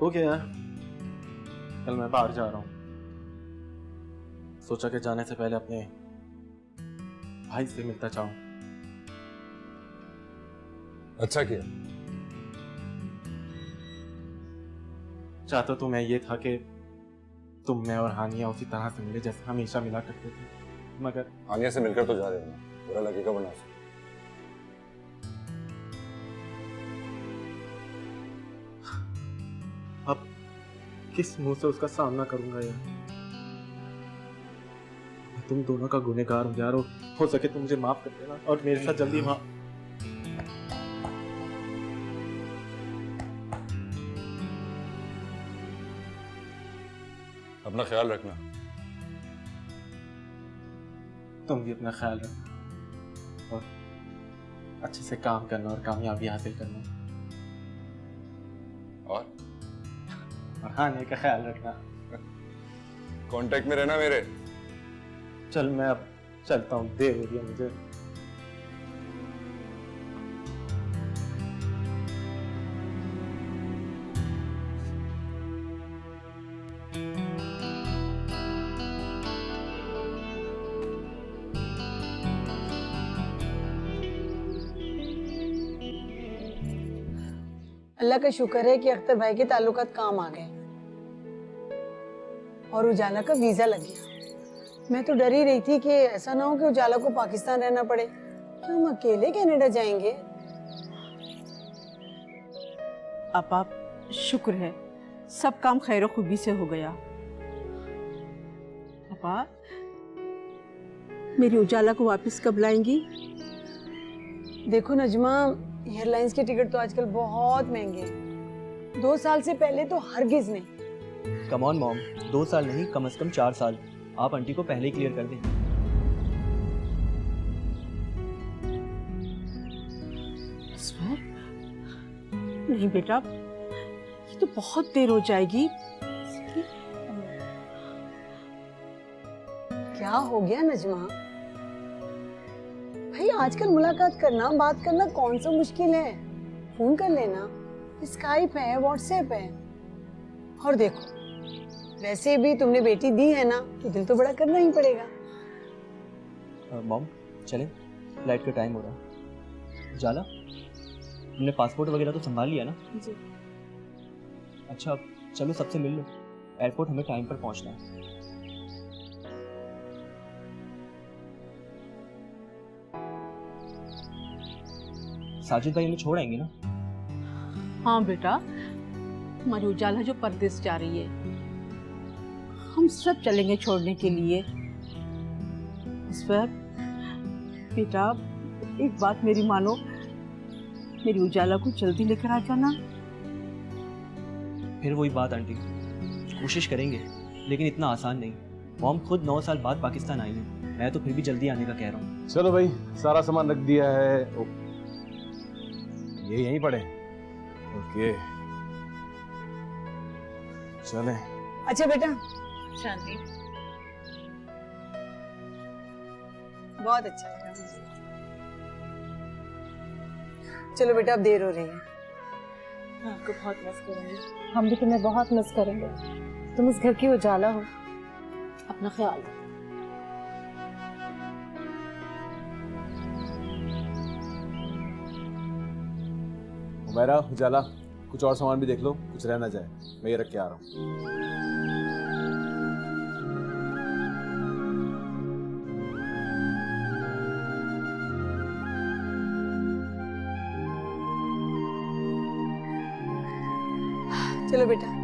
हो गया यार, कल मैं बाहर जा रहा हूँ। सोचा कि जाने से पहले अपने भाई से मिलता चाहूं। अच्छा किया। चाहता तो मैं ये था कि तुम, मैं और हानिया उसी तरह से मिले जैसे हमेशा मिला करते थे, मगर हानिया से मिलकर तो जा रहे हो ना, बुरा लगेगा वरना से। अब किस मुंह से उसका सामना करूंगा यार। मैं तुम दोनों का गुनहगार हूं यार, और हो सके तो मुझे माफ कर देना और मेरे साथ जल्दी वहां। अपना ख्याल रखना। तुम भी अपना ख्याल रखना और अच्छे से काम करना और कामयाबी हासिल करना। और हानिया का ख्याल रखना। कांटेक्ट में रहना मेरे। चल मैं अब चलता हूँ, देर हो रही है मुझे। अल्लाह का शुक्र है कि अख्तर भाई के ताल्लुकात काम आ गए और उजाला का वीजा लग गया। मैं तो डर ही रही थी कि ऐसा ना हो कि उजाला को पाकिस्तान रहना पड़े। क्या हम अकेले कनाडा जाएंगे? आप शुक्र है सब काम खैर खूबी से हो गया। पापा मेरी उजाला को वापस कब लाएंगी? देखो नजमा, एयरलाइंस के टिकट तो आजकल बहुत महंगे हैं। 2 साल से पहले तो हरगिज नहीं। कम ऑन मॉम, 2 साल नहीं, कम से कम 4 साल। आप आंटी को पहले ही क्लियर कर दें। नहीं बेटा, ये तो बहुत देर हो जाएगी। क्या हो गया नजमा? भाई आजकल मुलाकात करना, बात करना कौन सा मुश्किल है। फोन कर लेना, स्काइप है, व्हाट्सएप है। और देखो वैसे भी तुमने बेटी दी है ना, तो दिल तो बड़ा करना ही पड़ेगा। मॉम चलें, फ्लाइट का टाइम हो रहा है। जाला, तुमने पासपोर्ट वगैरह तो संभाल लिया ना? जी। अच्छा चलो सबसे मिल लो, एयरपोर्ट हमें टाइम पर पहुंचना है। साजिद भाई हमें छोड़ आएंगे ना? हाँ बेटा, हमारी उजाला जो परदेश जा रही है, हम सब चलेंगे छोड़ने के लिए। इस पर बेटा एक बात मेरी मानो, मेरी उजाला को जल्दी लेकर आ जाना। फिर वही बात आंटी, कोशिश करेंगे लेकिन इतना आसान नहीं। मॉम खुद 9 साल बाद पाकिस्तान आई है, मैं तो फिर भी जल्दी आने का कह रहा हूँ। चलो भाई, सारा सामान रख दिया है। ये यहीं पड़े। ओके चले। अच्छा बेटा, शांति। बहुत अच्छा लगा मुझे। चलो बेटा, अब देर हो रही है। मैं आपको बहुत मिस करूंगी। हम भी तुम्हें बहुत मिस करेंगे। तुम इस घर की उजाला हो। अपना ख्याल रखो। मेरा उजाला, कुछ और सामान भी देख लो, कुछ रह ना जाए। मैं ये रख के आ रहा हूँ। चलो बेटा।